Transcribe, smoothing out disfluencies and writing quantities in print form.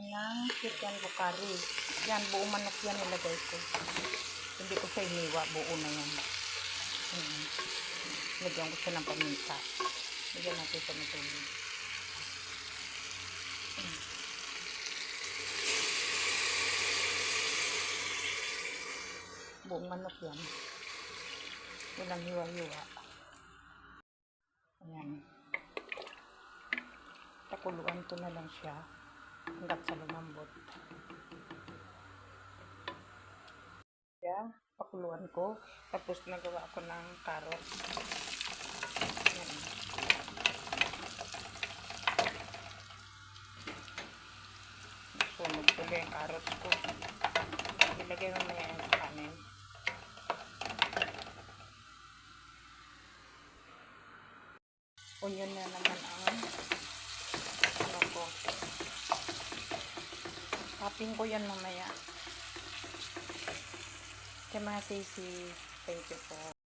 ng chicken curry. Yan, buong manok yan nilagay ko. Hindi ko siya hiniwa, buo na yan. Lagyan ko siya ng paminta. Lagyan natin siya ng tubig. Buong manok yan. Walang hiwa-hiwa. Ayan. Pakuluan ko na lang siya hanggat sa lumambot. Ayan. Pakuluan ko. Tapos nagawa ko ng carrot. Ayan. Sunog ko yung carrot ko. Ilagay mo maya yung kanin. Onion na naman ang ano ko. Topping ko yan mamaya. Kaya mga sisi, thank you po.